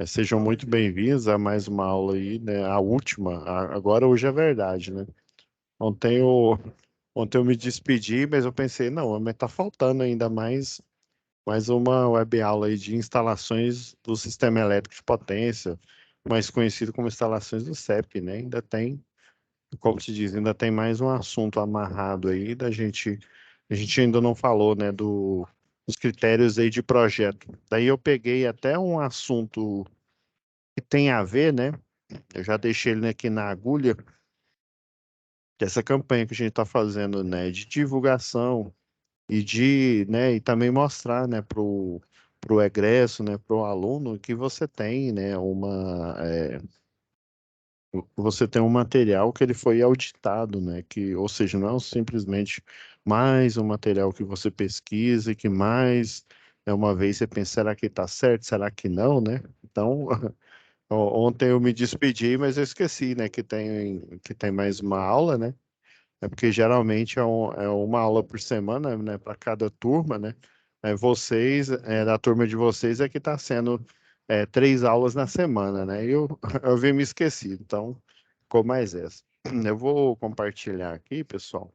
Sejam muito bem-vindos a mais uma aula aí, né? A última, agora hoje é verdade, né? Ontem eu, ontem eu me despedi, mas eu pensei, não, mas tá faltando ainda mais uma web aula aí de instalações do sistema elétrico de potência, mais conhecido como instalações do CEP, né? Ainda tem, como se diz, ainda tem mais um assunto amarrado aí a gente ainda não falou, né, dos critérios aí de projeto. Daí eu peguei até um assunto que tem a ver, né? Eu já deixei ele aqui na agulha, que essa campanha que a gente está fazendo, né, de divulgação e também mostrar, né, pro egresso, né, pro aluno que você tem, né, você tem um material que ele foi auditado, né, que, ou seja, não é simplesmente mais um material que você pesquisa e que mais uma vez você pensa, será que está certo, será que não, né? Então, ontem eu me despedi, mas eu esqueci, né, que tem mais uma aula, né? É porque geralmente é uma aula por semana, né, para cada turma, né? Da turma de vocês, é que está sendo 3 aulas na semana, né? E eu vi me esqueci, então ficou mais essa. Eu vou compartilhar aqui, pessoal.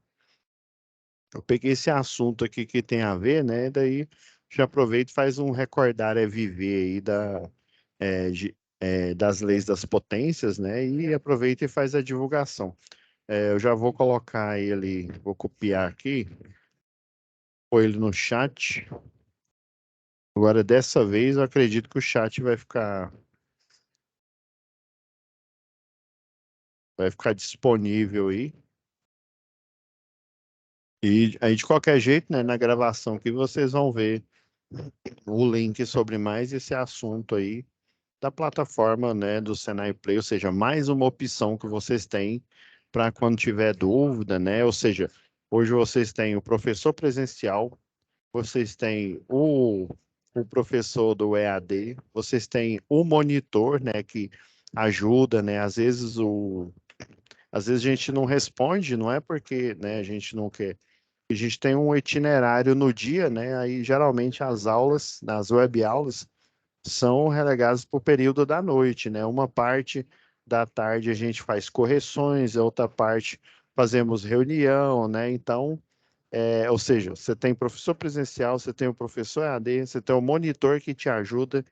Eu peguei esse assunto aqui que tem a ver, né? Daí já aproveito e faz um recordar é viver aí das leis das potências, né? E aproveita e faz a divulgação. Eu já vou colocar ele, vou copiar aqui, pôr ele no chat. Agora, dessa vez, eu acredito que o chat vai ficar disponível aí. E aí, de qualquer jeito, né, na gravação que vocês vão ver o link sobre mais esse assunto aí da plataforma, né, do Senai Play, ou seja, mais uma opção que vocês têm para quando tiver dúvida, né? Ou seja, hoje vocês têm o professor presencial, vocês têm o professor do EAD, vocês têm o monitor, né, que ajuda, né? Às vezes a gente não responde, não é porque, né, a gente não quer. A gente tem um itinerário no dia, né? Aí geralmente as aulas, nas web aulas, são relegadas para o período da noite, né? Uma parte da tarde a gente faz correções, a outra parte fazemos reunião, né? Então, ou seja, você tem professor presencial, você tem o professor EAD, você tem o monitor que te ajuda,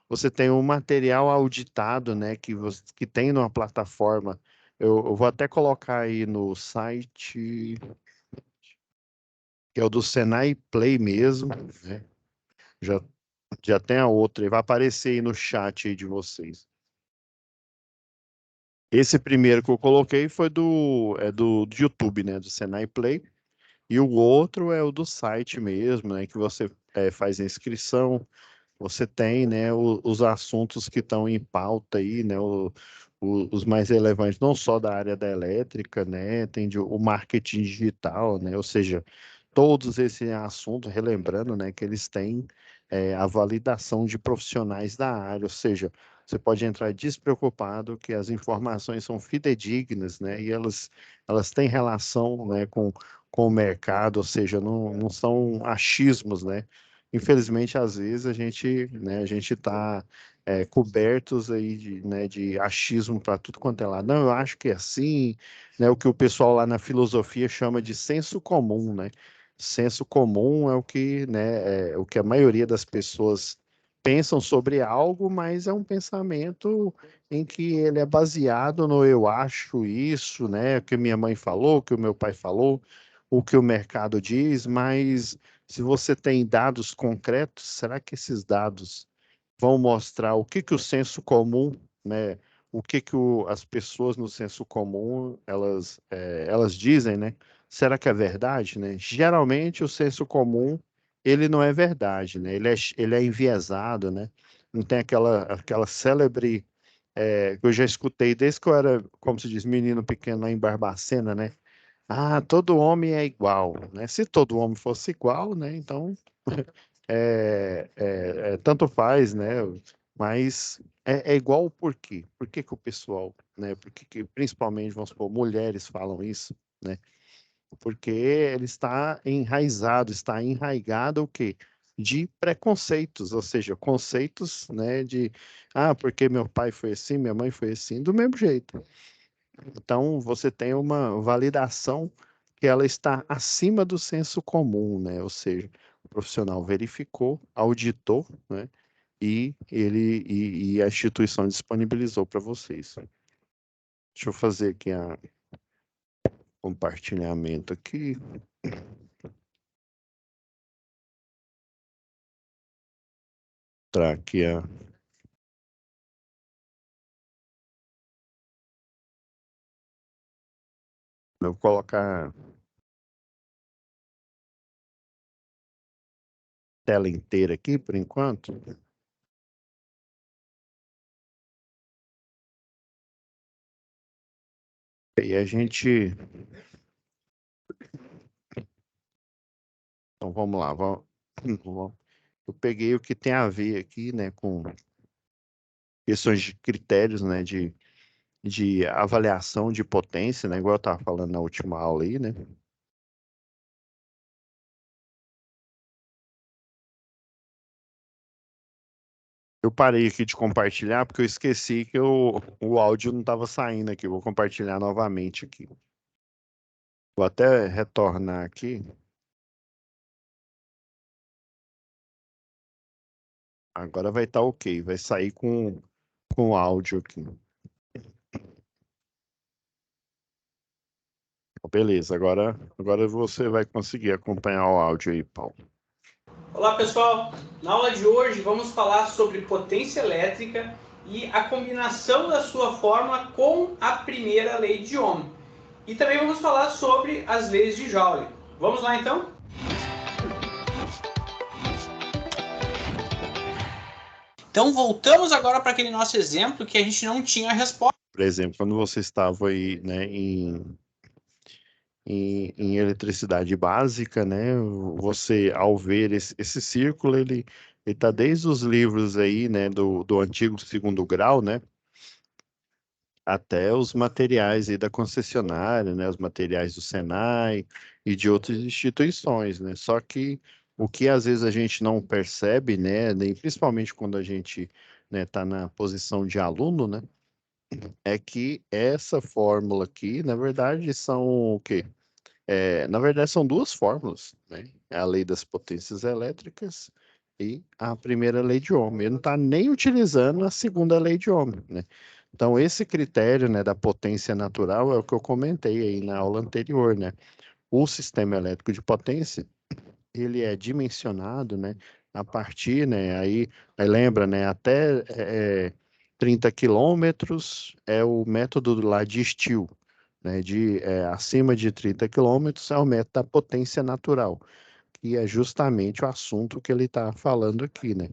você tem o material auditado, né, que tem numa plataforma. Eu vou até colocar aí no site, que é o do Senai Play mesmo, né? Já, já tem a outra, e vai aparecer aí no chat aí de vocês. Esse primeiro que eu coloquei foi do YouTube, né, do Senai Play. E o outro é o do site mesmo, né, que você faz a inscrição, você tem, né, os assuntos que estão em pauta aí, né, os mais relevantes, não só da área da elétrica, né, tem o marketing digital, né, ou seja, todos esses assuntos, relembrando, né, que eles têm a validação de profissionais da área, ou seja, você pode entrar despreocupado que as informações são fidedignas, né, e elas têm relação, né, com o mercado, ou seja, não são achismos, né? Infelizmente, às vezes a gente está cobertos aí de achismo para tudo quanto é lado. Não, eu acho que é assim, né? O que o pessoal lá na filosofia chama de senso comum, né? Senso comum é o que, né, é o que a maioria das pessoas pensam sobre algo, mas é um pensamento em que ele é baseado no eu acho isso, né? O que minha mãe falou, o que o meu pai falou, o que o mercado diz, mas se você tem dados concretos, será que esses dados vão mostrar o que o senso comum, né? O que as pessoas no senso comum elas dizem, né? Será que é verdade, né? Geralmente o senso comum ele não é verdade, né? Ele é enviesado, né? Não tem aquela célebre que eu já escutei desde que eu era, como se diz, menino pequeno lá em Barbacena, né? Ah, todo homem é igual, né? Se todo homem fosse igual, né? Então, tanto faz, né? Mas é igual por quê? Por que que o pessoal, né? Por que que, principalmente, vamos supor, mulheres falam isso, né? Porque ele está enraizado, está enraigado o quê? de preconceitos, ou seja, conceitos, né, de, porque meu pai foi assim, minha mãe foi assim, do mesmo jeito. Então, você tem uma validação que ela está acima do senso comum, né? Ou seja, o profissional verificou, auditou, né? E a instituição disponibilizou para vocês. Deixa eu fazer aqui a compartilhamento aqui. Mostrar aqui eu vou colocar tela inteira aqui por enquanto. E a gente. Então vamos lá. Eu peguei o que tem a ver aqui, né, com questões de critérios, né, de avaliação de potência, né, igual eu estava falando na última aula aí, né. Eu parei aqui de compartilhar porque eu esqueci que o áudio não estava saindo aqui. Eu vou compartilhar novamente aqui. Vou até retornar aqui. Agora vai estar ok. Vai sair com áudio aqui. Beleza, agora você vai conseguir acompanhar o áudio aí, Paulo. Olá pessoal, na aula de hoje vamos falar sobre potência elétrica e a combinação da sua fórmula com a primeira lei de Ohm. E também vamos falar sobre as leis de Joule. Vamos lá então? Então voltamos agora para aquele nosso exemplo que a gente não tinha resposta. Por exemplo, quando você estava aí, né, em eletricidade básica, né? Você, ao ver esse círculo, ele está desde os livros aí, né, do antigo segundo grau, né? Até os materiais aí da concessionária, né? Os materiais do Senai e de outras instituições, né? Só que o que às vezes a gente não percebe, né? Principalmente quando a gente, né, tá na posição de aluno, né? É que essa fórmula aqui, na verdade, são o quê? Na verdade, são duas fórmulas, né? É a lei das potências elétricas e a primeira lei de Ohm. Ele não está nem utilizando a segunda lei de Ohm, né? Então, esse critério, né, da potência natural é o que eu comentei aí na aula anterior, né? O sistema elétrico de potência, ele é dimensionado, né, a partir, né, aí lembra, né, até 30 quilômetros é o método lá de Steel, né, acima de 30 quilômetros é o método da potência natural, que é justamente o assunto que ele está falando aqui, né?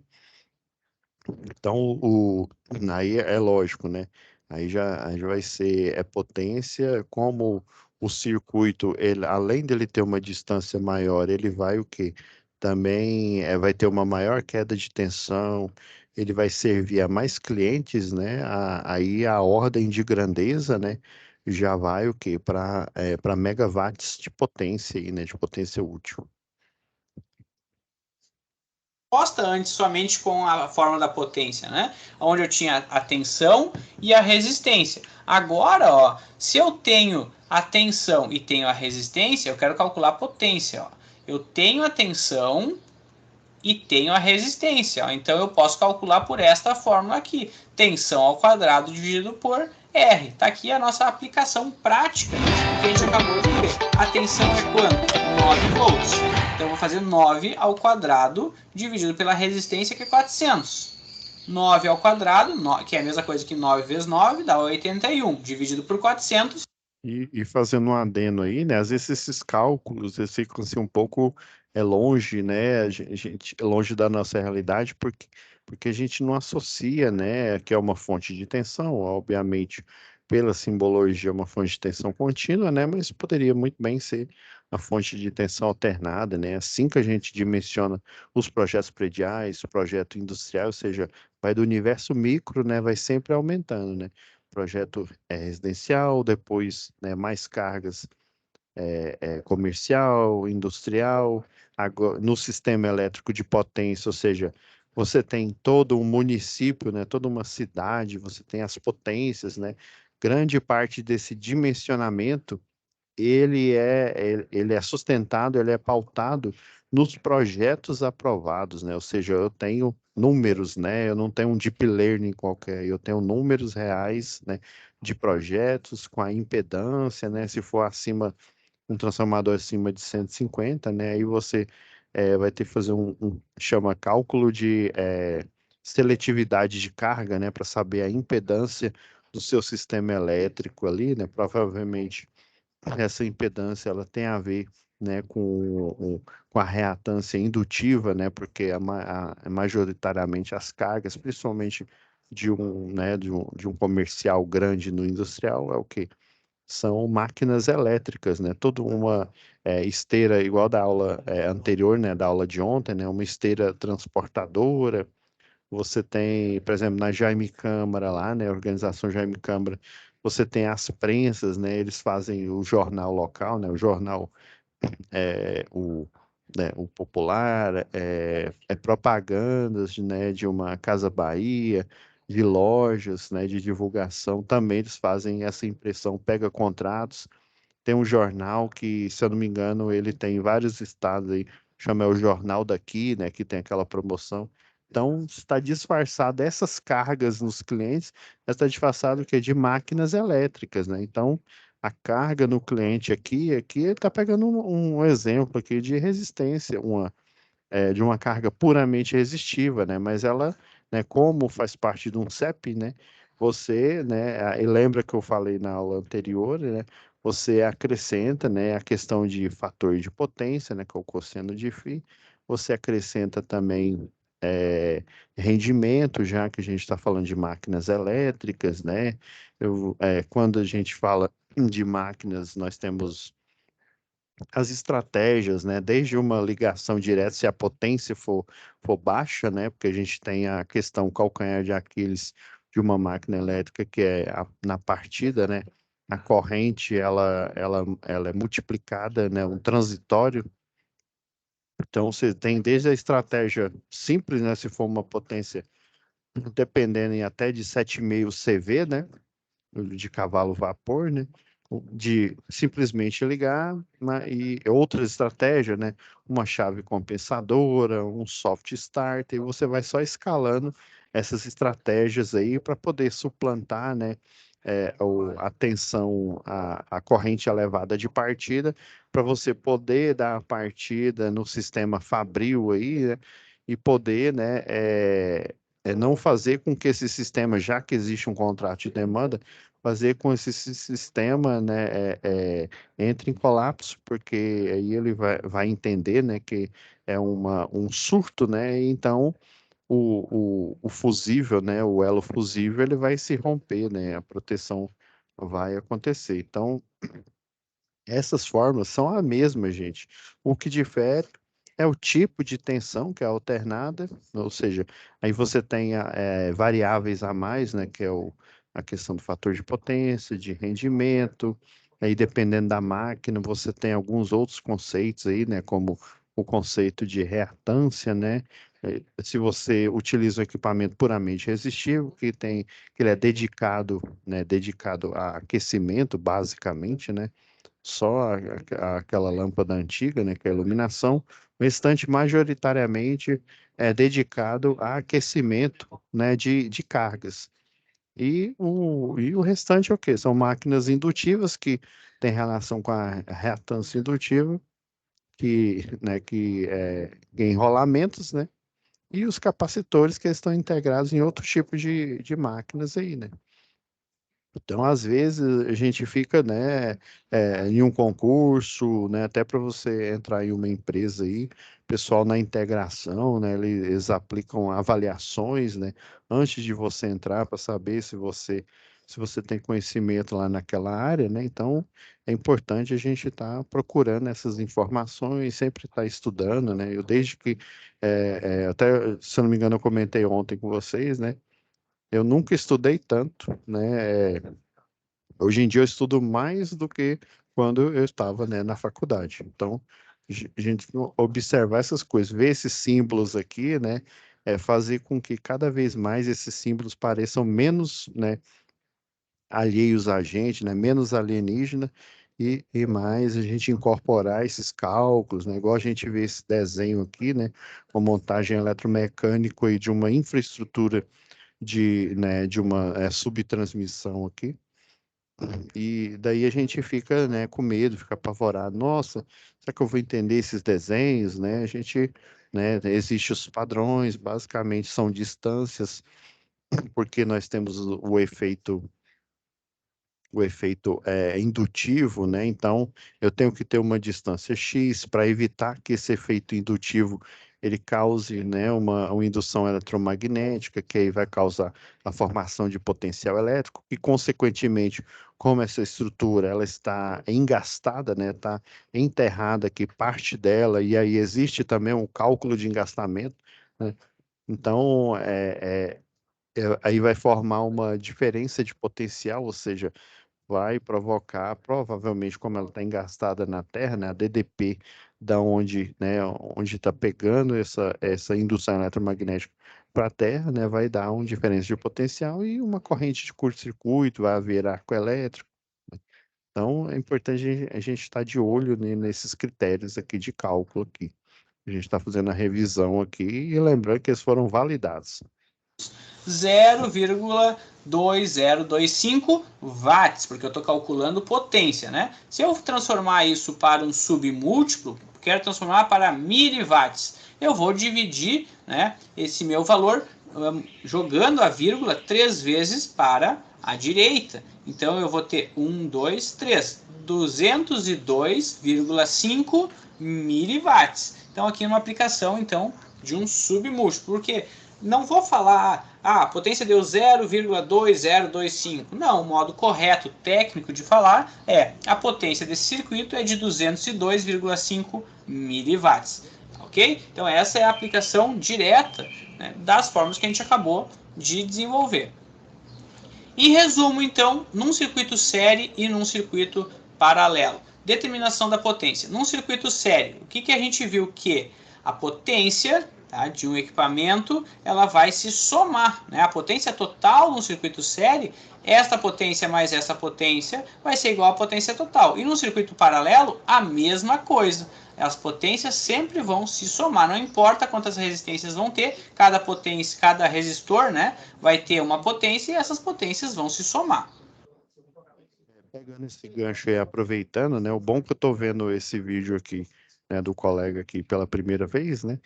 Então, aí é lógico, né? Aí já vai ser potência, como o circuito, ele, além dele ter uma distância maior, ele vai o quê? Também vai ter uma maior queda de tensão, ele vai servir a mais clientes, né? Aí a ordem de grandeza, né? Já vai o quê? Para megawatts de potência aí, né? De potência útil. Antes somente com a fórmula da potência, né? Onde eu tinha a tensão e a resistência. Agora, ó, se eu tenho a tensão e tenho a resistência, eu quero calcular a potência. Ó. Eu tenho a tensão e tenho a resistência. Ó. Então eu posso calcular por esta fórmula aqui. Tensão ao quadrado dividido por R. Está aqui a nossa aplicação prática que a gente acabou de ver. A tensão é quanto? 9 volts. Então eu vou fazer 9 ao quadrado dividido pela resistência, que é 400. 9 ao quadrado, que é a mesma coisa que 9 vezes 9, dá 81. Dividido por 400. E fazendo um adendo aí, né? Às vezes esses cálculos eles ficam assim, um pouco longe, né? Longe da nossa realidade, porque a gente não associa, né? Que é uma fonte de tensão, obviamente, pela simbologia, uma fonte de tensão contínua, né? Mas poderia muito bem ser a fonte de tensão alternada, né? Assim que a gente dimensiona os projetos prediais, projeto industrial, ou seja, vai do universo micro, né? Vai sempre aumentando, né? Projeto residencial, depois, né, mais cargas comercial, industrial, no sistema elétrico de potência, ou seja, você tem todo um município, né, toda uma cidade, você tem as potências, né? Grande parte desse dimensionamento ele é sustentado, ele é pautado nos projetos aprovados, né? Ou seja, eu tenho números, né? Eu não tenho um deep learning qualquer, eu tenho números reais, né? De projetos com a impedância, né? Se for acima, um transformador acima de 150, né? Aí você vai ter que fazer chama cálculo de seletividade de carga, né? Para saber a impedância do seu sistema elétrico ali, né? Provavelmente essa impedância ela tem a ver, né, com a reatância indutiva, né, porque majoritariamente as cargas, principalmente de um comercial grande no industrial, é o que são máquinas elétricas, né, toda uma esteira igual da aula anterior, né, da aula de ontem, né, uma esteira transportadora. Você tem, por exemplo, na Jaime Câmara lá, né, a organização Jaime Câmara, você tem as prensas, né, eles fazem o jornal local, né, o jornal, é, o, o popular, propagandas, né, de uma Casa Bahia, de lojas, né, de divulgação, também eles fazem essa impressão, pega contratos, tem um jornal que, se eu não me engano, ele tem em vários estados aí, chama o Jornal daqui, né, que tem aquela promoção. Então, está disfarçado essas cargas nos clientes, mas está disfarçado que é de máquinas elétricas, né? Então, a carga no cliente aqui está pegando um exemplo aqui de resistência, de uma carga puramente resistiva, né? Mas ela, né, como faz parte de um CEP, né? Você, né, e lembra que eu falei na aula anterior, né? Você acrescenta, né, a questão de fator de potência, né, que é o cosseno de φ. Você acrescenta também rendimento, já que a gente está falando de máquinas elétricas, né? Quando a gente fala de máquinas, nós temos as estratégias, né? Desde uma ligação direta, se a potência for baixa, né? Porque a gente tem a questão calcanhar de Aquiles de uma máquina elétrica, que é na partida, né? A corrente, ela é multiplicada, né? Um transitório. Então, você tem desde a estratégia simples, né? Se for uma potência, dependendo em até de 7,5 CV, né? De cavalo vapor, né? De simplesmente ligar, né? E outra estratégia, né? Uma chave compensadora, um soft start, e você vai só escalando essas estratégias aí para poder suplantar, né? A tensão, a corrente elevada de partida, para você poder dar a partida no sistema fabril aí, né? E poder, né? Não fazer com que esse sistema, já que existe um contrato de demanda, fazer com esse sistema, né, entre em colapso, porque aí ele vai entender, né, que é um surto, né, e então o fusível, né, o elo fusível, ele vai se romper, né, a proteção vai acontecer. Então, essas fórmulas são a mesma, gente. O que difere é o tipo de tensão que é alternada, ou seja, aí você tem variáveis a mais, né, que é a questão do fator de potência, de rendimento. Aí, dependendo da máquina, você tem alguns outros conceitos aí, né, como o conceito de reatância, né? Se você utiliza um equipamento puramente resistivo, que ele é dedicado, né, dedicado a aquecimento, basicamente, né? Só aquela lâmpada antiga, né, que é a iluminação, o restante majoritariamente é dedicado a aquecimento, né, de cargas. E o restante é o quê? São máquinas indutivas que têm relação com a reatância indutiva, que enrolamentos, né, e os capacitores que estão integrados em outro tipo de máquinas aí, né? Então, às vezes, a gente fica, né, em um concurso, né, até para você entrar em uma empresa aí, pessoal na integração, né, eles aplicam avaliações, né, antes de você entrar para saber se você tem conhecimento lá naquela área, né, então é importante a gente estar procurando essas informações, sempre estar estudando, né, eu desde que, até, se eu não me engano, eu comentei ontem com vocês, né, eu nunca estudei tanto, né? Hoje em dia eu estudo mais do que quando eu estava, né, na faculdade. Então, a gente observar essas coisas, ver esses símbolos aqui, né? Fazer com que cada vez mais esses símbolos pareçam menos, né, alheios a gente, né, menos alienígena e mais a gente incorporar esses cálculos, né, igual a gente vê esse desenho aqui, né, com montagem eletromecânica e de uma infraestrutura de uma subtransmissão aqui. E daí a gente fica, né, com medo, fica apavorado. Nossa, será que eu vou entender esses desenhos, né? A gente, né, existem os padrões, basicamente são distâncias, porque nós temos o efeito indutivo, né? Então, eu tenho que ter uma distância x para evitar que esse efeito indutivo ele cause, né, uma indução eletromagnética, que aí vai causar a formação de potencial elétrico, e, consequentemente, como essa estrutura ela está engastada, né, está enterrada aqui parte dela, e aí existe também um cálculo de engastamento, né? Então, aí vai formar uma diferença de potencial, ou seja, vai provocar, provavelmente, como ela está engastada na Terra, né, a DDP, da onde, né, onde está pegando essa indução eletromagnética para a Terra, né, vai dar uma diferença de potencial e uma corrente de curto-circuito, vai haver arco elétrico. Então, é importante a gente estar de olho, né, nesses critérios aqui de cálculo aqui. A gente está fazendo a revisão aqui e lembrando que eles foram validados. 0,2025 watts, porque eu estou calculando potência, né? Se eu transformar isso para um submúltiplo, quero transformar para miliwatts, eu vou dividir, né, esse meu valor jogando a vírgula 3 vezes para a direita. Então eu vou ter 1, 2, 3, 202,5 miliwatts. Então aqui é uma aplicação então de um submúltiplo, porque não vou falar, a potência deu 0,2025. Não, o modo correto técnico de falar é a potência desse circuito é de 202,5 miliwatts. Ok? Então essa é a aplicação direta, né, das fórmulas que a gente acabou de desenvolver. Em resumo, então, num circuito série e num circuito paralelo. Determinação da potência. Num circuito série, o que a gente viu? Que a potência, tá, de um equipamento ela vai se somar, né? A potência total no circuito série, esta potência mais essa potência vai ser igual à potência total. E no circuito paralelo, a mesma coisa. As potências sempre vão se somar, não importa quantas resistências vão ter, cada potência, cada resistor, né, vai ter uma potência e essas potências vão se somar. Pegando esse gancho e aproveitando, né? O bom que eu tô vendo esse vídeo aqui, né, do colega aqui pela primeira vez, né?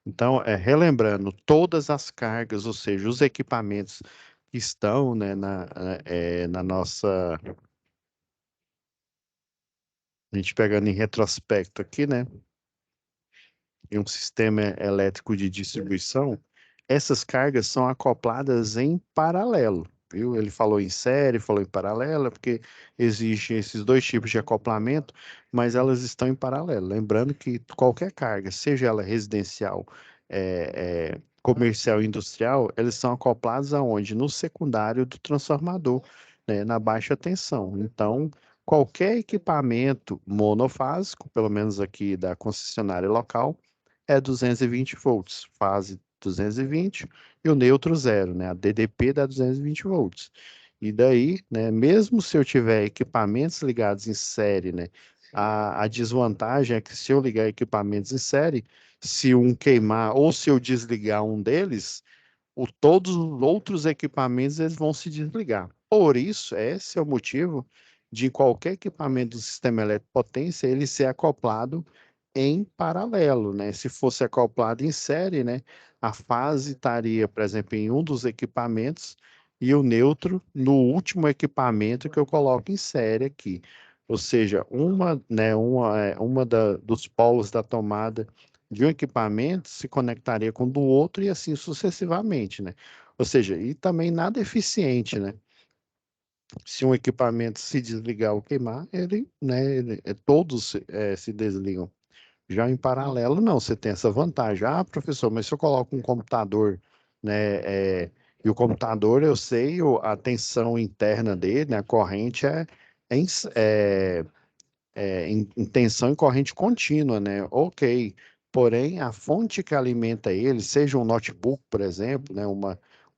Então, relembrando todas as cargas, ou seja, os equipamentos que estão, né, na nossa. A gente pegando em retrospecto aqui, né? Em um sistema elétrico de distribuição, essas cargas são acopladas em paralelo, viu? Ele falou em série, falou em paralelo, porque existem esses dois tipos de acoplamento, mas elas estão em paralelo. Lembrando que qualquer carga, seja ela residencial, comercial e industrial, eles são acoplados aonde? No secundário do transformador, né, na baixa tensão. Então, qualquer equipamento monofásico, pelo menos aqui da concessionária local, é 220 volts, fase 220 e o neutro zero, né? A DDP dá 220 volts. E daí, né, mesmo se eu tiver equipamentos ligados em série, né, a desvantagem é que se eu ligar equipamentos em série, se um queimar ou se eu desligar um deles, todos os outros equipamentos eles vão se desligar. Por isso, esse é o motivo de qualquer equipamento do sistema elétrico potência ele ser acoplado em paralelo, né? Se fosse acoplado em série, né, a fase estaria, por exemplo, em um dos equipamentos e o neutro no último equipamento que eu coloco em série aqui. Ou seja, dos polos da tomada de um equipamento se conectaria com o do outro e assim sucessivamente, né? Ou seja, e também nada eficiente, né? Se um equipamento se desligar ou queimar, todos se desligam. Já em paralelo, não, você tem essa vantagem. Ah, professor, mas se eu coloco um computador, né, e o computador, eu sei a tensão interna dele, né, a corrente é em tensão e corrente contínua, né? Ok. Porém, a fonte que alimenta ele, seja um notebook, por exemplo, né? Uma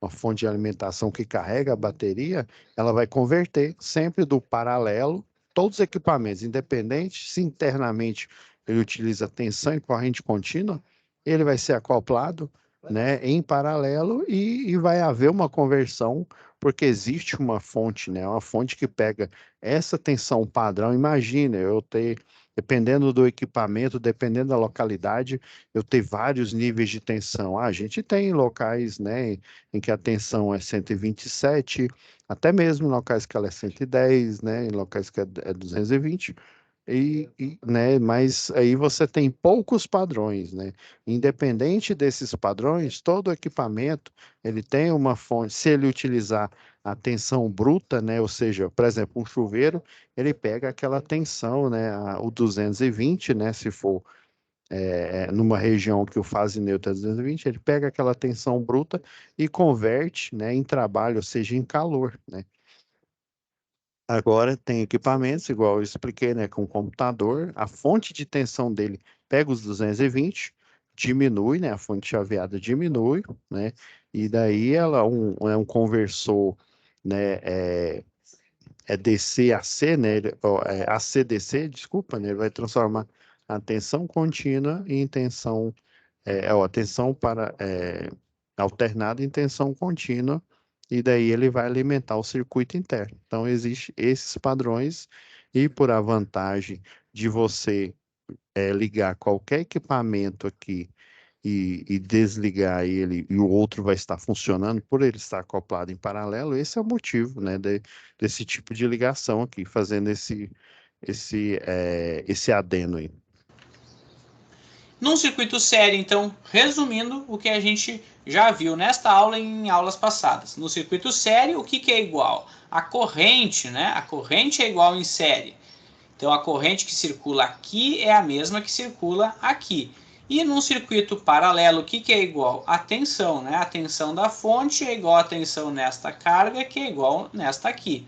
fonte de alimentação que carrega a bateria, ela vai converter sempre do paralelo, todos os equipamentos, independente se internamente ele utiliza tensão e corrente contínua, ele vai ser acoplado, né, em paralelo e vai haver uma conversão, porque existe uma fonte, né? Uma fonte que pega essa tensão padrão. Imagina, eu ter, dependendo do equipamento, dependendo da localidade, eu ter vários níveis de tensão. Ah, a gente tem locais, né, em que a tensão é 127, até mesmo em locais que ela é 110, né, em locais que é 220. Né, mas aí você tem poucos padrões, né? Independente desses padrões, todo equipamento ele tem uma fonte. Se ele utilizar a tensão bruta, né? Ou seja, por exemplo, um chuveiro, ele pega aquela tensão, né? O 220, né? Se for numa região que o fase neutra é 220, ele pega aquela tensão bruta e converte, né? Em trabalho, ou seja, em calor, né? Agora tem equipamentos, igual eu expliquei, né, com o computador, a fonte de tensão dele pega os 220, diminui, né, a fonte chaveada diminui, né, e daí ela é um conversor, né, DC a C, né, AC DC, desculpa, né, ele vai transformar a tensão contínua em tensão a tensão alternada em tensão contínua, e daí ele vai alimentar o circuito interno. Então, existem esses padrões, e por a vantagem de você ligar qualquer equipamento aqui e desligar ele, e o outro vai estar funcionando, por ele estar acoplado em paralelo, esse é o motivo, né, desse tipo de ligação aqui, fazendo esse adeno aí. Num circuito sério, então, resumindo o que a gente já viu nesta aula e em aulas passadas. No circuito sério, o que é igual? A corrente, né? A corrente é igual em série. Então, a corrente que circula aqui é a mesma que circula aqui. E num circuito paralelo, o que é igual? A tensão, né? A tensão da fonte é igual à tensão nesta carga, que é igual nesta aqui.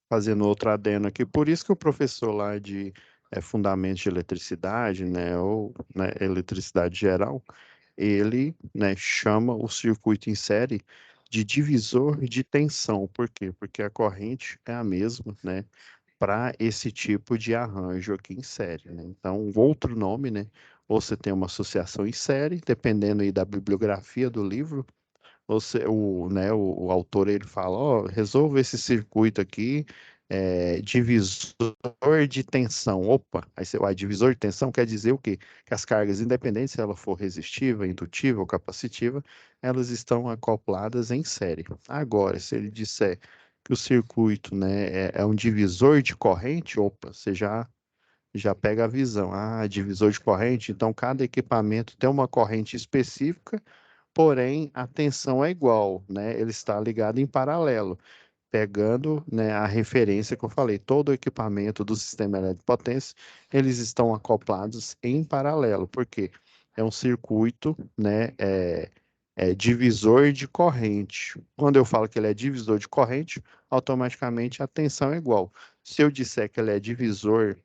Fazendo outro adendo aqui, por isso que o professor lá de Fundamentos de Eletricidade, né, ou né, Eletricidade Geral, ele, né, chama o circuito em série de divisor de tensão. Por quê? Porque a corrente é a mesma, né, para esse tipo de arranjo aqui em série, né? Então, um outro nome, né, ou você tem uma associação em série, dependendo aí da bibliografia do livro, o autor ele fala, ó, resolva esse circuito aqui, divisor de tensão. Opa, aí você, divisor de tensão quer dizer o quê? Que as cargas, independente se ela for resistiva, indutiva ou capacitiva, elas estão acopladas em série. Agora, se ele disser que o circuito, né, é um divisor de corrente, opa, você já pega a visão. Ah, divisor de corrente, então cada equipamento tem uma corrente específica, porém a tensão é igual, né? Ele está ligado em paralelo, pegando, né, a referência que eu falei, todo o equipamento do sistema elétrico de potência, eles estão acoplados em paralelo, porque é um circuito, né, divisor de corrente. Quando eu falo que ele é divisor de corrente, automaticamente a tensão é igual. Se eu disser que ele é divisor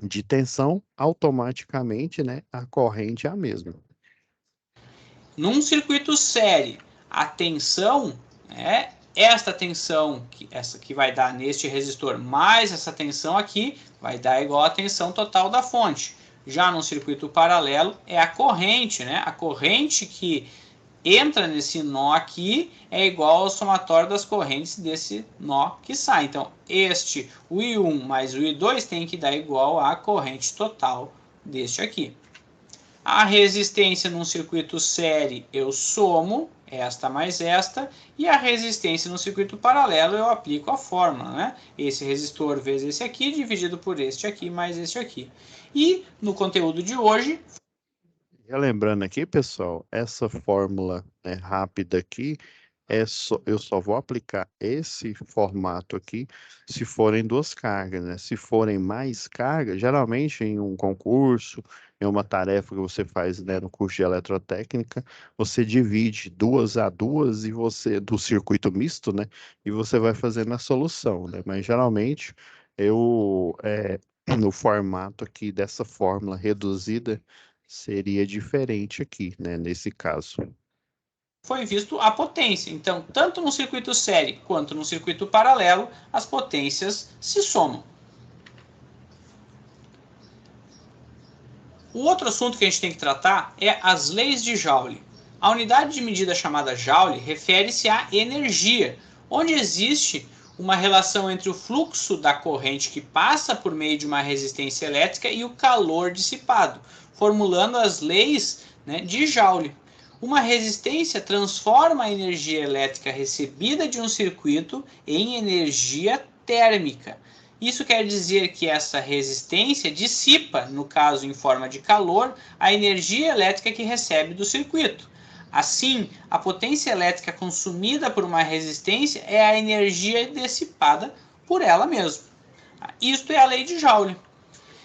de tensão, automaticamente, né, a corrente é a mesma. Num circuito série, a tensão é esta tensão, essa que vai dar neste resistor, mais essa tensão aqui, vai dar igual à tensão total da fonte. Já no circuito paralelo, é a corrente, né? A corrente que entra nesse nó aqui é igual ao somatório das correntes desse nó que sai. Então, o I1 mais o I2 tem que dar igual à corrente total deste aqui. A resistência num circuito série eu somo esta mais esta, e a resistência no circuito paralelo eu aplico a fórmula, né? Esse resistor vezes esse aqui, dividido por este aqui mais este aqui. E no conteúdo de hoje... Lembrando aqui, pessoal, essa fórmula, né, rápida aqui, eu só vou aplicar esse formato aqui se forem duas cargas, né? Se forem mais cargas, geralmente em um concurso, em uma tarefa que você faz, né, no curso de eletrotécnica, você divide duas a duas e você do circuito misto, né? E você vai fazendo a solução, né? Mas geralmente No formato aqui dessa fórmula reduzida, seria diferente aqui, né, nesse caso. Foi visto a potência. Então, tanto no circuito série quanto no circuito paralelo, as potências se somam. O outro assunto que a gente tem que tratar é as leis de Joule. A unidade de medida chamada Joule refere-se à energia, onde existe uma relação entre o fluxo da corrente que passa por meio de uma resistência elétrica e o calor dissipado, formulando as leis, né, de Joule. Uma resistência transforma a energia elétrica recebida de um circuito em energia térmica. Isso quer dizer que essa resistência dissipa, no caso em forma de calor, a energia elétrica que recebe do circuito. Assim, a potência elétrica consumida por uma resistência é a energia dissipada por ela mesma. Isto é a lei de Joule.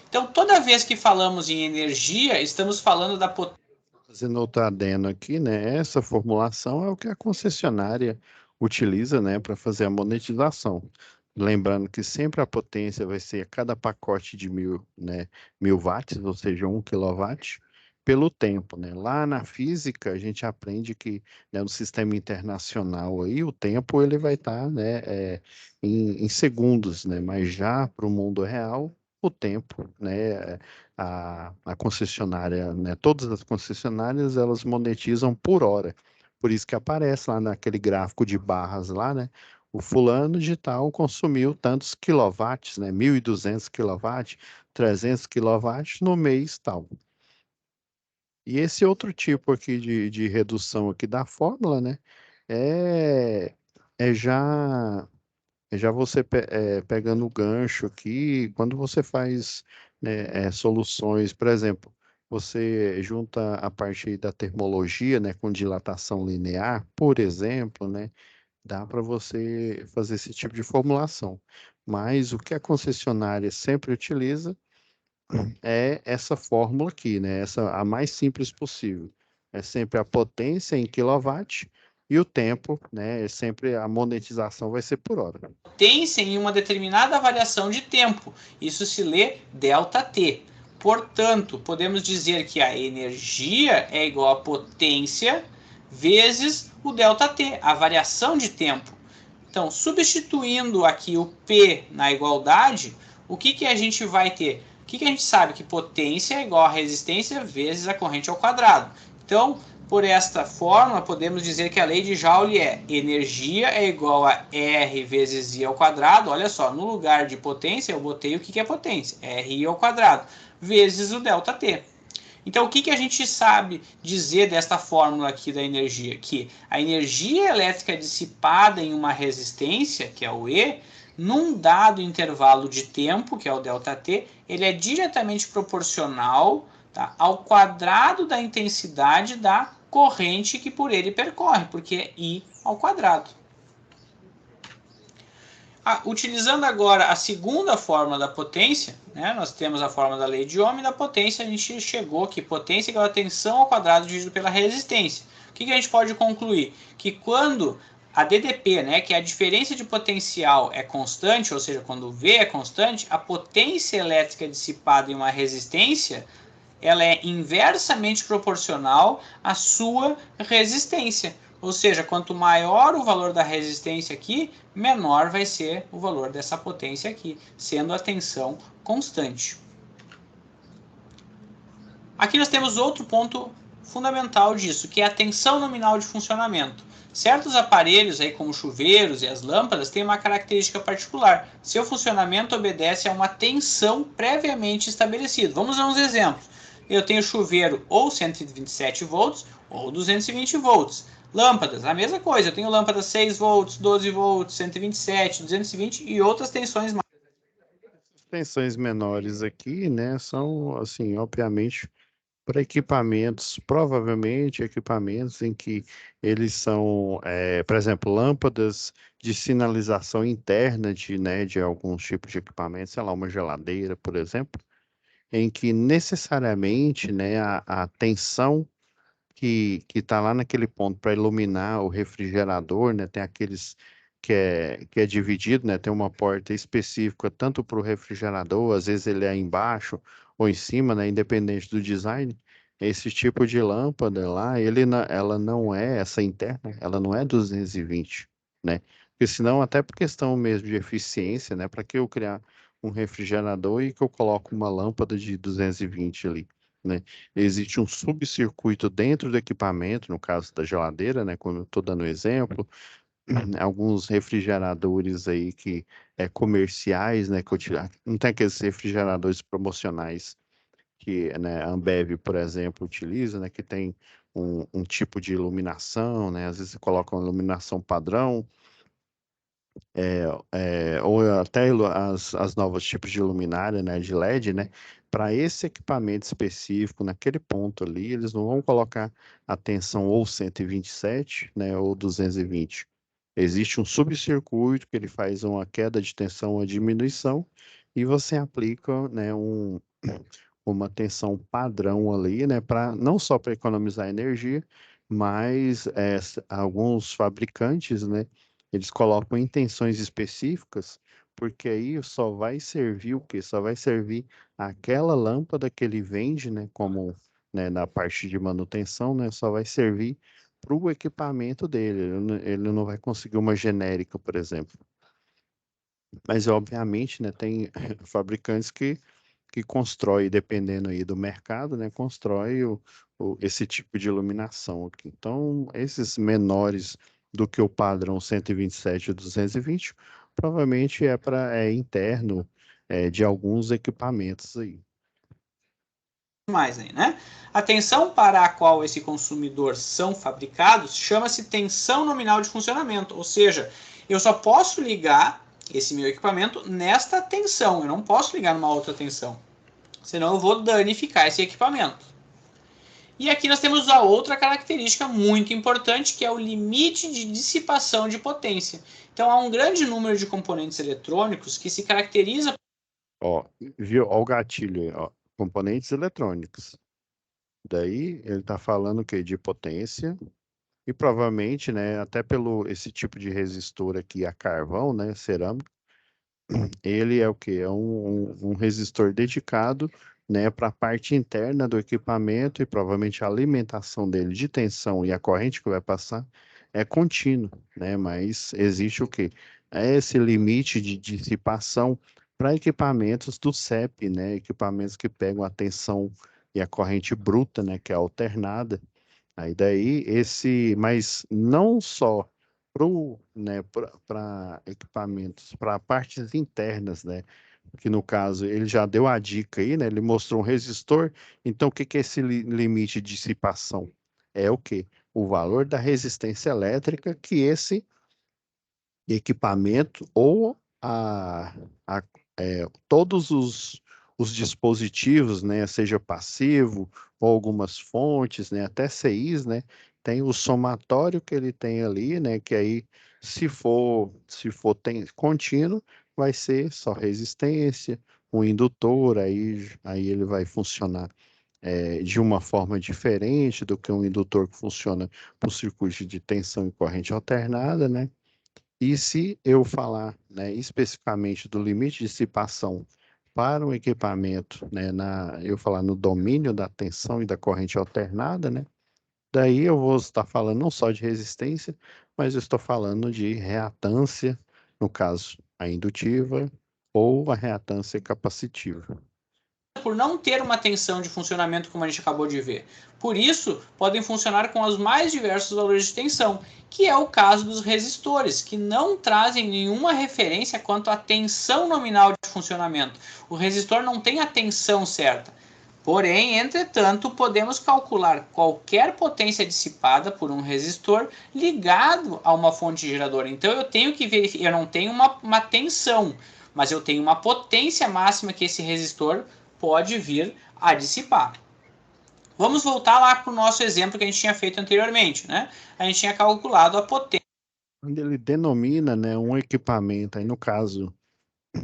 Então, toda vez que falamos em energia, estamos falando da potência. Fazendo outro adendo aqui, né? Essa formulação é o que a concessionária utiliza, né, para fazer a monetização. Lembrando que sempre a potência vai ser cada pacote de 1.000 watts, ou seja, 1 kW, pelo tempo, né? Lá na física, a gente aprende que, né, no sistema internacional aí, o tempo ele vai estar, né, em segundos, né? Mas já para o mundo real, o tempo, né? A concessionária, né? Todas as concessionárias elas monetizam por hora. Por isso que aparece lá naquele gráfico de barras lá, né? O fulano de tal consumiu tantos quilowatts, né? 1.200 quilowatts, 300 quilowatts no mês tal. E esse outro tipo aqui de redução aqui da fórmula, né? É, é já já você pegando o gancho aqui, quando você faz, né, soluções, por exemplo, você junta a parte aí da termologia, né, com dilatação linear, por exemplo, né, dá para você fazer esse tipo de formulação. Mas o que a concessionária sempre utiliza é essa fórmula aqui, né, essa a mais simples possível. É sempre a potência em quilowatt e o tempo, né, é sempre a monetização vai ser por hora. Potência em uma determinada variação de tempo. Isso se lê ΔT. Portanto, podemos dizer que a energia é igual a potência vezes o ΔT, a variação de tempo. Então, substituindo aqui o P na igualdade, o que a gente vai ter? O que a gente sabe? Que potência é igual a resistência vezes a corrente ao quadrado. Então, por esta forma, podemos dizer que a lei de Joule é energia é igual a R vezes I ao quadrado. Olha só, no lugar de potência, eu botei o que é potência, RI ao quadrado, vezes o ΔT. Então, o que a gente sabe dizer desta fórmula aqui da energia? Que a energia elétrica dissipada em uma resistência, que é o E, num dado intervalo de tempo, que é o ΔT, ele é diretamente proporcional, tá, ao quadrado da intensidade da corrente que por ele percorre, porque é I ao quadrado. Utilizando agora a segunda fórmula da potência, né, nós temos a fórmula da lei de Ohm e da potência, a gente chegou que potência é igual a tensão ao quadrado dividido pela resistência. O que a gente pode concluir? Que quando a DDP, né, que é a diferença de potencial, é constante, ou seja, quando o V é constante, a potência elétrica dissipada em uma resistência ela é inversamente proporcional à sua resistência. Ou seja, quanto maior o valor da resistência aqui, menor vai ser o valor dessa potência aqui, sendo a tensão constante. Aqui nós temos outro ponto fundamental disso, que é a tensão nominal de funcionamento. Certos aparelhos, aí, como chuveiros e as lâmpadas, têm uma característica particular. Seu funcionamento obedece a uma tensão previamente estabelecida. Vamos a uns exemplos. Eu tenho chuveiro ou 127 volts ou 220 volts. Lâmpadas, a mesma coisa. Eu tenho lâmpadas 6 volts, 12 volts, 127, 220 e outras tensões mais. Tensões menores aqui, né, são, assim, obviamente, para equipamentos, provavelmente equipamentos em que eles são, por exemplo, lâmpadas de sinalização interna de alguns tipos de equipamentos, sei lá, uma geladeira, por exemplo, em que necessariamente, né, a tensão que está lá naquele ponto para iluminar o refrigerador, né, tem aqueles que é dividido, né? Tem uma porta específica tanto para o refrigerador, às vezes ele é embaixo ou em cima, né? Independente do design. Esse tipo de lâmpada lá, ela não é essa interna, ela não é 220, né? Porque senão, até por questão mesmo de eficiência, né? Para que eu criar um refrigerador e que eu coloco uma lâmpada de 220 ali, né? Existe um subcircuito dentro do equipamento, no caso da geladeira, né? Como eu estou dando exemplo, alguns refrigeradores aí que comerciais, né? Não tem aqueles refrigeradores promocionais que, né, a Ambev, por exemplo, utiliza, né? Que tem um tipo de iluminação, né? Às vezes você coloca uma iluminação padrão, ou até as novos tipos de luminária, né, de LED, né, para esse equipamento específico, naquele ponto ali, eles não vão colocar a tensão ou 127, né, ou 220. Existe um subcircuito que ele faz uma queda de tensão, uma diminuição, e você aplica, né, uma tensão padrão ali, né, para não só para economizar energia, mas alguns fabricantes, né, eles colocam em tensões específicas, porque aí só vai servir o quê? Só vai servir aquela lâmpada que ele vende, né, como, né, na parte de manutenção, né, só vai servir para o equipamento dele. Ele não vai conseguir uma genérica, por exemplo. Mas, obviamente, né, tem fabricantes que constrói, dependendo aí do mercado, né, constrói esse tipo de iluminação aqui. Então, esses menores do que o padrão 127 e 220, provavelmente é interno de alguns equipamentos aí. Mais aí, né? A tensão para a qual esse consumidor são fabricados chama-se tensão nominal de funcionamento, ou seja, eu só posso ligar esse meu equipamento nesta tensão, eu não posso ligar numa outra tensão, senão eu vou danificar esse equipamento. E aqui nós temos a outra característica muito importante, que é o limite de dissipação de potência. Então há um grande número de componentes eletrônicos que se caracteriza. Ó, viu? Ó o gatilho, aí, ó, componentes eletrônicos. Daí ele está falando o quê? De potência. E provavelmente, né, até pelo esse tipo de resistor aqui a carvão, né, cerâmico, ele é o quê? É um resistor dedicado, né, para a parte interna do equipamento e provavelmente a alimentação dele de tensão e a corrente que vai passar é contínuo, né, mas existe o quê? É esse limite de dissipação para equipamentos do CEP, né, equipamentos que pegam a tensão e a corrente bruta, né, que é alternada. Aí daí mas não só né, para equipamentos, para partes internas, né? Que no caso ele já deu a dica aí, né? Ele mostrou um resistor. Então o que que é esse limite de dissipação? É o quê? O valor da resistência elétrica que esse equipamento ou a- todos os dispositivos, né, seja passivo ou algumas fontes, né, até CIs, né, tem o somatório que ele tem ali, né, que aí se for contínuo, vai ser só resistência, o indutor, aí ele vai funcionar de uma forma diferente do que um indutor que funciona por circuito de tensão e corrente alternada, né? E se eu falar, né, especificamente do limite de dissipação para um equipamento, né, eu falar no domínio da tensão e da corrente alternada, né, daí eu vou estar falando não só de resistência, mas eu estou falando de reatância, no caso, a indutiva ou a reatância capacitiva. Por não ter uma tensão de funcionamento como a gente acabou de ver. Por isso, podem funcionar com os mais diversos valores de tensão, que é o caso dos resistores, que não trazem nenhuma referência quanto à tensão nominal de funcionamento. O resistor não tem a tensão certa. Porém, entretanto, podemos calcular qualquer potência dissipada por um resistor ligado a uma fonte geradora. Então eu tenho que verificar, eu não tenho uma tensão, mas eu tenho uma potência máxima que esse resistor pode vir a dissipar. Vamos voltar lá para o nosso exemplo que a gente tinha feito anteriormente, né? A gente tinha calculado a potência. Quando ele denomina, né, um equipamento, aí no caso,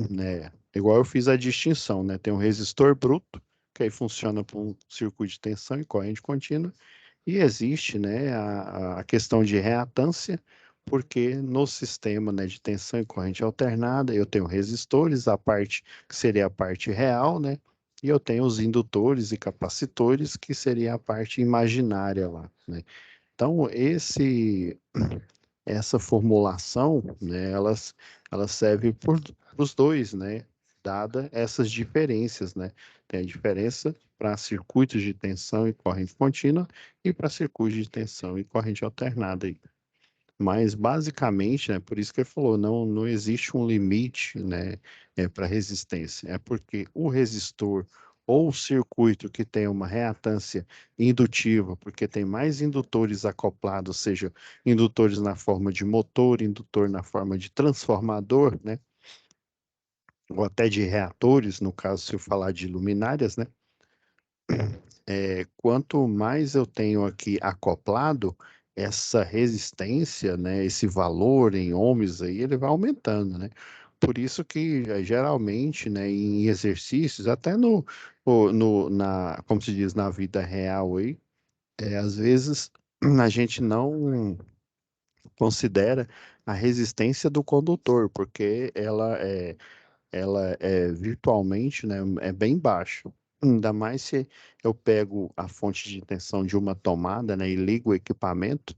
né, igual eu fiz a distinção, né, tem um resistor bruto, que aí funciona por um circuito de tensão e corrente contínua, e existe, né, a questão de reatância, porque no sistema, né, de tensão e corrente alternada, eu tenho resistores, a parte que seria a parte real, né, e eu tenho os indutores e capacitores, que seria a parte imaginária lá, né. Então, essa formulação, né, ela serve para os dois, né, dada essas diferenças, né. Tem a diferença para circuitos de tensão e corrente contínua e para circuitos de tensão e corrente alternada aí. Mas basicamente, né, por isso que ele falou, não existe um limite, né, para resistência. É porque o resistor ou o circuito que tem uma reatância indutiva, porque tem mais indutores acoplados, ou seja, indutores na forma de motor, indutor na forma de transformador, né, ou até de reatores, no caso, se eu falar de luminárias, né, quanto mais eu tenho aqui acoplado, essa resistência, né, esse valor em ohms aí, ele vai aumentando, né? Por isso que geralmente, né, em exercícios, até como se diz, na vida real aí, às vezes a gente não considera a resistência do condutor, porque ela é virtualmente, né, é bem baixa. Ainda mais se eu pego a fonte de tensão de uma tomada, né, e ligo o equipamento,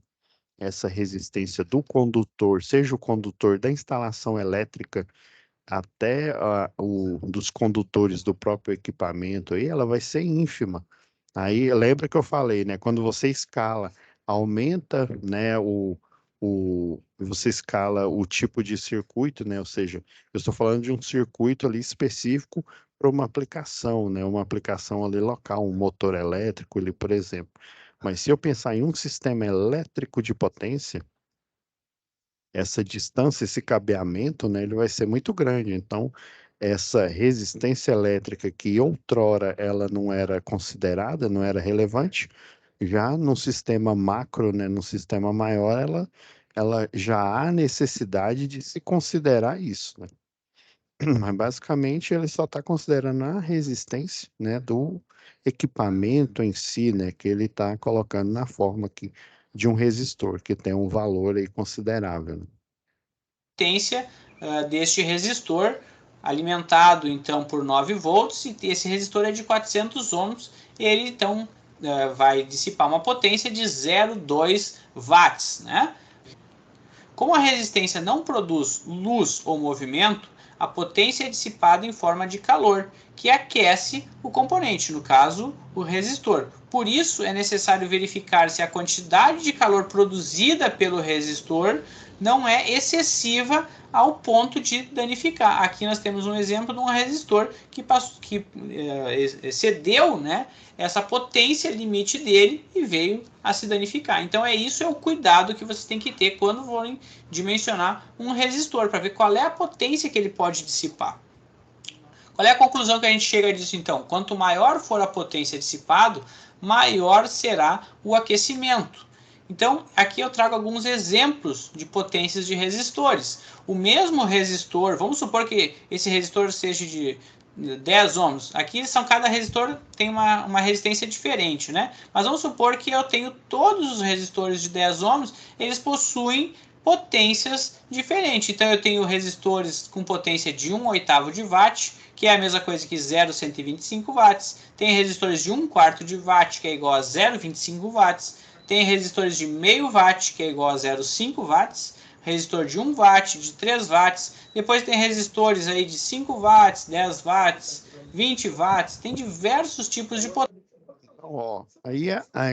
essa resistência do condutor, seja o condutor da instalação elétrica até dos condutores do próprio equipamento, aí ela vai ser ínfima. Aí lembra que eu falei, né? Quando você escala, aumenta, né, você escala o tipo de circuito, né? Ou seja, eu estou falando de um circuito ali específico para uma aplicação, né? Uma aplicação ali local, um motor elétrico ali, por exemplo. Mas se eu pensar em um sistema elétrico de potência, essa distância, esse cabeamento, né, ele vai ser muito grande. Então, essa resistência elétrica que outrora ela não era considerada, não era relevante, já no sistema macro, né, no sistema maior, ela já há necessidade de se considerar isso, né? Mas basicamente ele só está considerando a resistência, né, do equipamento em si, né, que ele está colocando na forma aqui de um resistor, que tem um valor aí considerável, né? Potência deste resistor, alimentado então por 9 volts, e esse resistor é de 400 ohms, ele então vai dissipar uma potência de 0,2 watts, né? Como a resistência não produz luz ou movimento, a potência é dissipada em forma de calor, que aquece o componente, no caso, o resistor. Por isso, é necessário verificar se a quantidade de calor produzida pelo resistor não é excessiva ao ponto de danificar. Aqui nós temos um exemplo de um resistor que excedeu, né, essa potência limite dele e veio a se danificar. Então isso é o cuidado que você tem que ter quando forem dimensionar um resistor, para ver qual é a potência que ele pode dissipar. Qual é a conclusão que a gente chega disso então? Quanto maior for a potência dissipado, maior será o aquecimento. Então, aqui eu trago alguns exemplos de potências de resistores. O mesmo resistor, vamos supor que esse resistor seja de 10 ohms. Aqui cada resistor tem uma resistência diferente, né? Mas vamos supor que eu tenho todos os resistores de 10 ohms, eles possuem potências diferentes. Então eu tenho resistores com potência de 1 oitavo de watt, que é a mesma coisa que 0,125 watts. Tem resistores de 1 quarto de watt, que é igual a 0,25 watts. Tem resistores de meio watt, que é igual a 0,5 watts. Resistor de 1 watt, de 3 watts. Depois tem resistores aí de 5 watts, 10 watts, 20 watts. Tem diversos tipos de potência. Então, ó, aí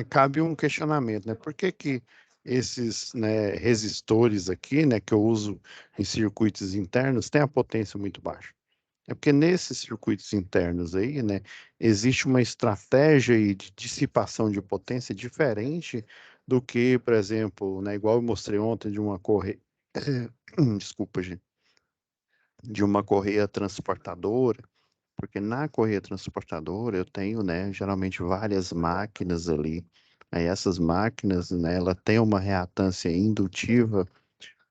cabe um questionamento, né? Por que que esses, né, resistores aqui, né, que eu uso em circuitos internos, têm a potência muito baixa? É porque nesses circuitos internos aí, né, existe uma estratégia aí de dissipação de potência diferente do que, por exemplo, né, igual eu mostrei ontem de uma correia, desculpa, gente, de uma correia transportadora, porque na correia transportadora eu tenho, né, geralmente várias máquinas ali. Aí essas máquinas, né, ela tem uma reatância indutiva.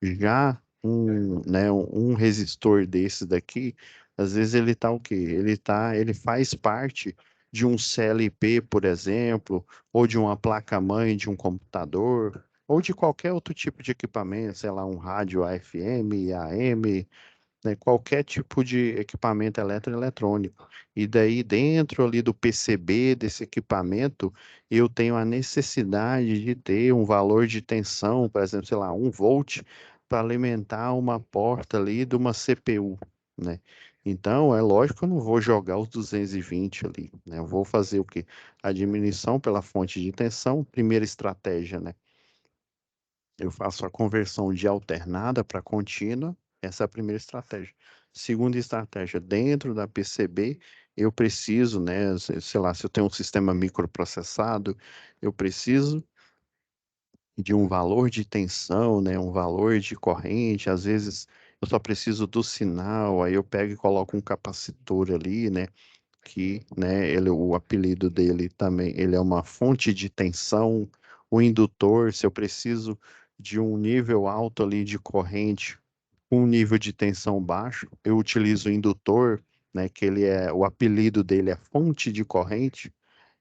Já um resistor desse daqui, às vezes ele tá o quê? Ele faz parte de um CLP, por exemplo, ou de uma placa-mãe de um computador. ou de qualquer outro tipo de equipamento, sei lá, um rádio AFM, AM, né, qualquer tipo de equipamento eletroeletrônico. E daí, dentro ali do PCB desse equipamento, eu tenho a necessidade de ter um valor de tensão, por exemplo, sei lá, 1 volt, para alimentar uma porta ali de uma CPU, né? Então, é lógico que eu não vou jogar os 220 ali, né? Eu vou fazer o quê? A diminuição pela fonte de tensão, primeira estratégia, né? Eu faço a conversão de alternada para contínua, essa é a primeira estratégia. Segunda estratégia, dentro da PCB, eu preciso, né, sei lá, se eu tenho um sistema microprocessado, eu preciso de um valor de tensão, né, um valor de corrente, às vezes eu só preciso do sinal, aí eu pego e coloco um capacitor ali, né, que, né, o apelido dele também, ele é uma fonte de tensão, o indutor, se eu preciso de um nível alto ali de corrente, com um nível de tensão baixo, eu utilizo o indutor, né, que ele é, o apelido dele é fonte de corrente,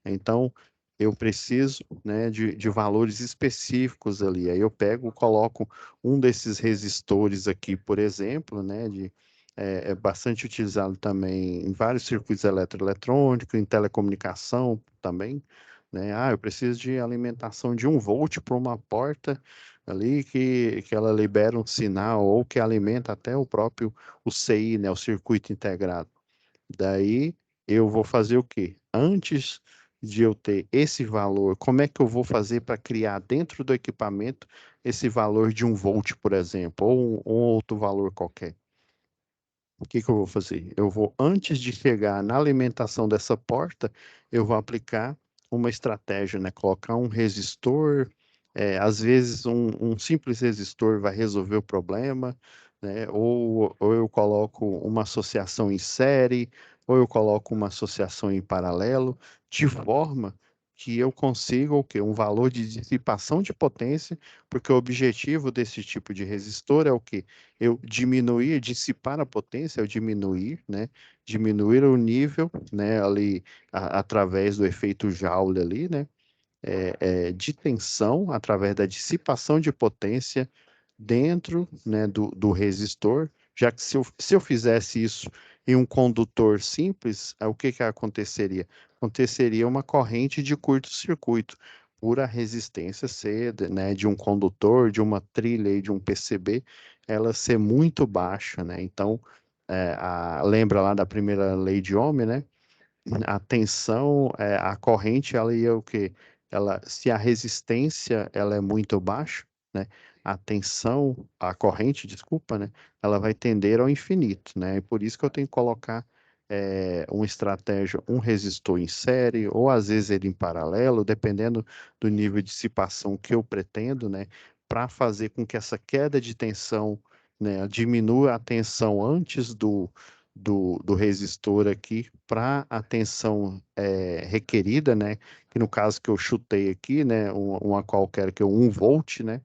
então, eu preciso, né, de valores específicos ali. Aí eu pego, coloco um desses resistores aqui, por exemplo, né, é bastante utilizado também em vários circuitos eletroeletrônicos, em telecomunicação também, né? Ah, eu preciso de alimentação de 1 volt para uma porta ali que ela libera um sinal ou que alimenta até o próprio o CI, né, o circuito integrado. Daí eu vou fazer o quê? Antes de eu ter esse valor, como é que eu vou fazer para criar dentro do equipamento esse valor de 1 volt, por exemplo, ou um outro valor qualquer? O que que eu vou fazer? Eu vou, antes de chegar na alimentação dessa porta, eu vou aplicar uma estratégia, né? Colocar um resistor, às vezes um simples resistor vai resolver o problema, né? Ou eu coloco uma associação em série, ou eu coloco uma associação em paralelo, de forma que eu consiga o quê? Um valor de dissipação de potência, porque o objetivo desse tipo de resistor é o quê? Eu diminuir, dissipar a potência, eu diminuir, né? Diminuir o nível, né? Ali, através do efeito Joule ali, né? De tensão, através da dissipação de potência dentro, né, do resistor, já que se eu fizesse isso em um condutor simples, o que que aconteceria? Aconteceria uma corrente de curto-circuito, por a resistência ser, né, de um condutor, de uma trilha e de um PCB, ela ser muito baixa, né? Então, lembra lá da primeira lei de Ohm, né? A tensão, a corrente, ela ia o quê? Ela, se a resistência ela é muito baixa, né? A tensão, a corrente, desculpa, né? Ela vai tender ao infinito, né? E por isso que eu tenho que colocar uma estratégia, um resistor em série, ou às vezes ele em paralelo, dependendo do nível de dissipação que eu pretendo, né? Para fazer com que essa queda de tensão, né, diminua a tensão antes do resistor aqui para a tensão requerida, né? Que no caso que eu chutei aqui, né? Uma qualquer que é 1 volt, né?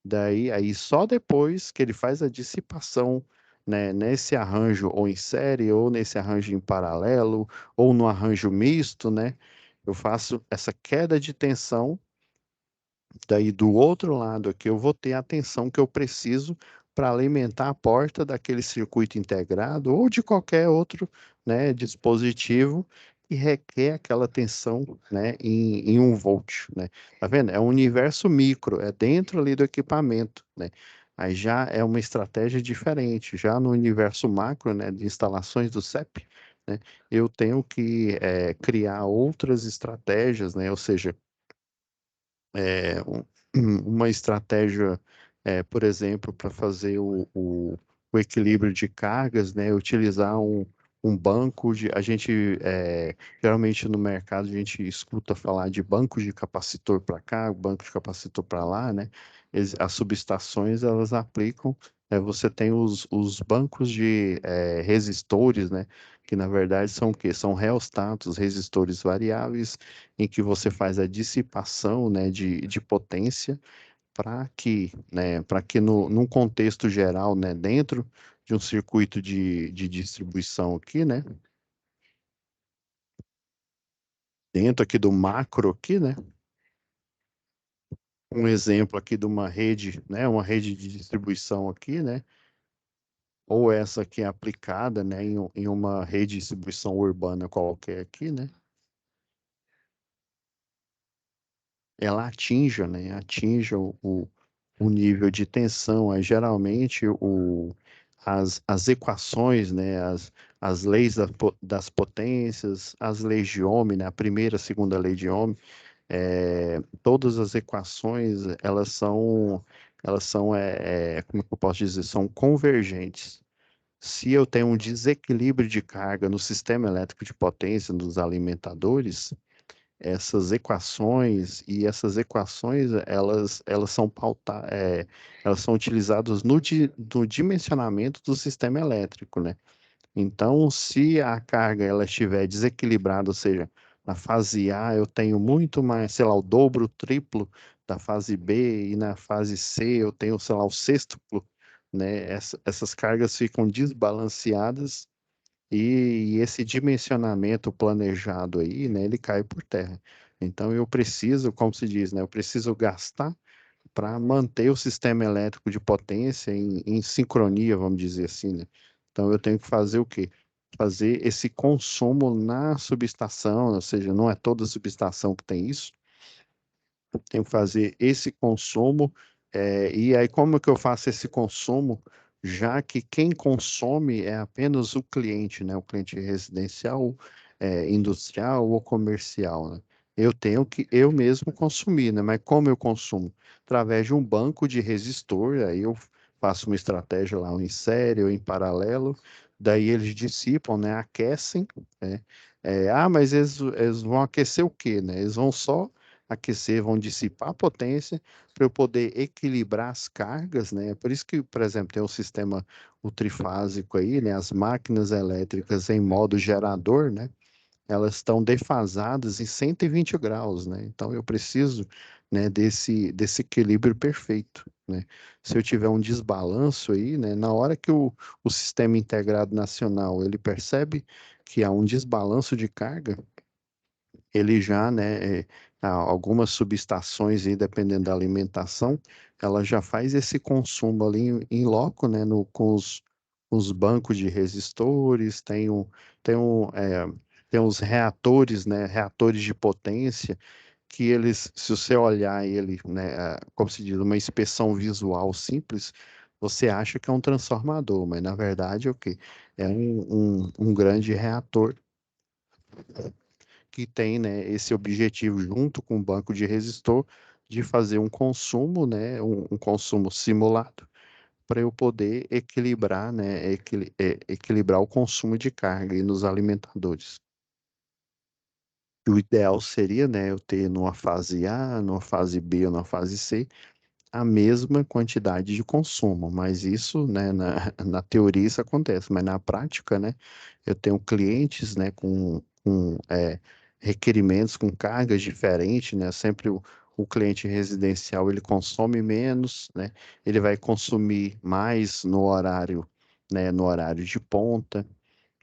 Daí, aí só depois que ele faz a dissipação, né? Nesse arranjo ou em série, ou nesse arranjo em paralelo, ou no arranjo misto, né? Eu faço essa queda de tensão. Daí, do outro lado aqui, eu vou ter a tensão que eu preciso para alimentar a porta daquele circuito integrado ou de qualquer outro, né, dispositivo que requer aquela tensão, né, em 1 volt, né? Tá vendo? É um universo micro, é dentro ali do equipamento, né? Aí já é uma estratégia diferente. Já no universo macro, né, de instalações do CEP, né, eu tenho que criar outras estratégias, né? Ou seja, uma estratégia, por exemplo, para fazer o equilíbrio de cargas, né? Utilizar um banco de. A gente, geralmente no mercado, a gente escuta falar de bancos de capacitor para cá, banco de capacitor para lá, né? As subestações, elas aplicam. Você tem os bancos de resistores, né? Que na verdade são o quê? São reostatos, resistores variáveis em que você faz a dissipação, né, de potência para que num contexto geral, né, dentro de um circuito de distribuição aqui, né, dentro aqui do macro aqui, né, Um exemplo aqui de uma rede, né, uma rede de distribuição aqui, né, ou essa que é aplicada, né, em uma rede de distribuição urbana qualquer aqui, né, ela atinja, né, atinja o nível de tensão, aí geralmente as equações, né, as leis das potências, as leis de Ohm, né, a primeira, a segunda lei de Ohm, todas as equações, elas são, como que eu posso dizer, são convergentes. Se eu tenho um desequilíbrio de carga no sistema elétrico de potência dos alimentadores, essas equações, elas são elas são utilizadas no dimensionamento do sistema elétrico, né? Então, se a carga ela estiver desequilibrada, ou seja, na fase A eu tenho muito mais, sei lá, o dobro, o triplo da fase B, e na fase C eu tenho, sei lá, o sextuplo, né? Essas cargas ficam desbalanceadas e esse dimensionamento planejado aí, né, ele cai por terra. Então eu preciso, como se diz, né, eu preciso gastar para manter o sistema elétrico de potência em sincronia, vamos dizer assim, né? Então eu tenho que fazer o quê? Fazer esse consumo na subestação, ou seja, não é toda subestação que tem isso, tenho que fazer esse consumo. E aí, como é que eu faço esse consumo, já que quem consome é apenas o cliente, né? O cliente residencial, industrial ou comercial, né? Eu tenho que eu mesmo consumir, né? Mas como eu consumo? Através de um banco de resistor, aí eu faço uma estratégia lá, ou em série ou em paralelo, daí eles dissipam, né? Aquecem, né? Mas eles vão aquecer o quê, né? Eles vão só aquecer, vão dissipar a potência para eu poder equilibrar as cargas, né? Por isso que, por exemplo, tem o sistema o trifásico aí, né? As máquinas elétricas em modo gerador, né? Elas estão defasadas em 120 graus, né? Então eu preciso, né, desse equilíbrio perfeito, né? Se eu tiver um desbalanço aí, né, na hora que o sistema integrado nacional ele percebe que há um desbalanço de carga, ele já, né, algumas subestações aí, dependendo da alimentação, ela já faz esse consumo ali em loco, né, com os bancos de resistores, tem um, tem os reatores, né, reatores de potência, que eles, se você olhar ele, né, como se diz, uma inspeção visual simples, você acha que é um transformador, mas na verdade é o quê? É um grande reator que tem, né, esse objetivo junto com o banco de resistor de fazer um consumo, né, um consumo simulado para eu poder equilibrar, né, equilibrar o consumo de carga aí nos alimentadores. O ideal seria, né, eu ter numa fase A, numa fase B ou numa fase C a mesma quantidade de consumo, mas isso, né, na teoria isso acontece, mas na prática, né, eu tenho clientes, né, com requerimentos, com cargas diferentes, né, sempre o cliente residencial, ele consome menos, né, ele vai consumir mais no horário, né, no horário de ponta,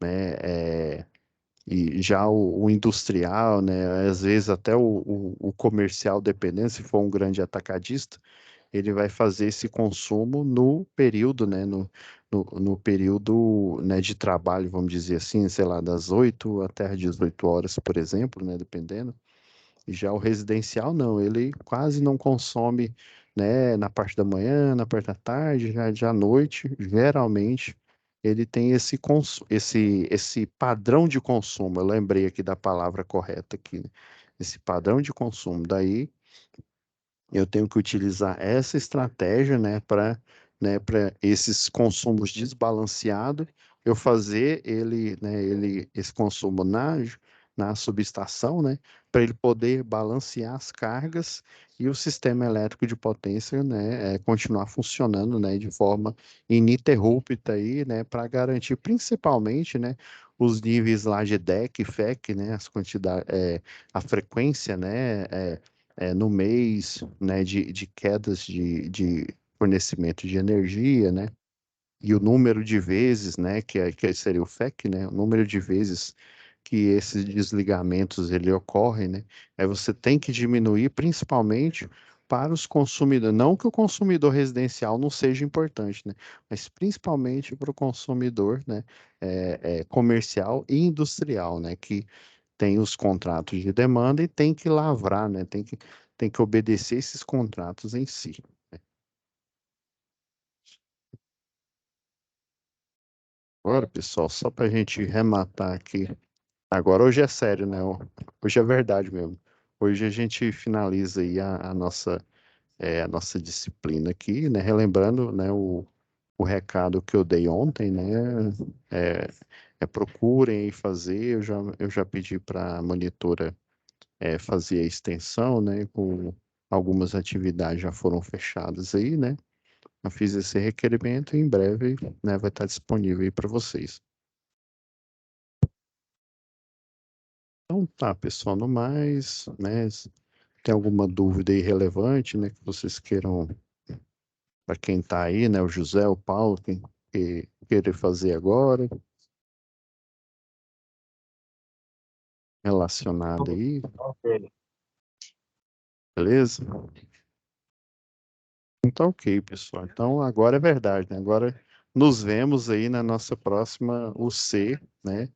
né, e já o industrial, né, às vezes até o comercial, dependendo, se for um grande atacadista, ele vai fazer esse consumo no período, né, no período, né, de trabalho, vamos dizer assim, sei lá, das 8 até as 18 horas, por exemplo, né, dependendo. Já o residencial, não, ele quase não consome, né, na parte da manhã, na parte da tarde, já à noite, geralmente, ele tem esse padrão de consumo. Eu lembrei aqui da palavra correta aqui, né? Esse padrão de consumo. Daí, eu tenho que utilizar essa estratégia, né, para esses consumos desbalanceados, eu fazer esse consumo na subestação, né, para ele poder balancear as cargas e o sistema elétrico de potência, né, continuar funcionando, né, de forma ininterrupta aí, né, para garantir principalmente, né, os níveis lá de DEC, FEC, né, as quantidades, a frequência, né, no mês, né, de quedas de fornecimento de energia, né, e o número de vezes, né, que seria o FEC, né, o número de vezes que esses desligamentos ele ocorrem, né, aí você tem que diminuir principalmente para os consumidores. Não que o consumidor residencial não seja importante, né? Mas principalmente para o consumidor, né? Comercial e industrial, né? Que tem os contratos de demanda e tem que lavrar, né? Tem que obedecer esses contratos em si. Agora, pessoal, só para a gente rematar aqui. Agora, hoje é sério, né? Hoje é verdade mesmo. Hoje a gente finaliza aí a nossa disciplina aqui, né? Relembrando, né, o recado que eu dei ontem, né? É, procurem aí fazer. Eu já pedi para a monitora fazer a extensão, né? Com algumas atividades já foram fechadas aí, né? Eu fiz esse requerimento e em breve, né, vai estar disponível aí para vocês. Então tá, pessoal, no mais, né? Se tem alguma dúvida aí relevante, né, que vocês queiram, para quem tá aí, né, o José, o Paulo, quem querer fazer agora, relacionado aí, Ok. beleza? Então, ok, pessoal. Então, agora é verdade, né? Agora nos vemos aí na nossa próxima UC, né?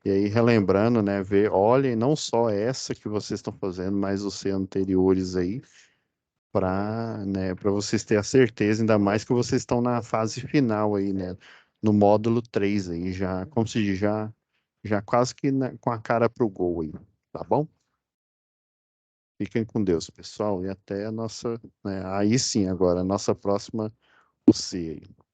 E aí, relembrando, né? Olhem não só essa que vocês estão fazendo, mas os C anteriores aí, para vocês terem a certeza, ainda mais que vocês estão na fase final aí, né? No módulo 3 aí, já, como se diz, já quase que com a cara pro gol aí, tá bom? Fiquem com Deus, pessoal, e até a nossa, né, aí sim, agora, a nossa próxima UC aí.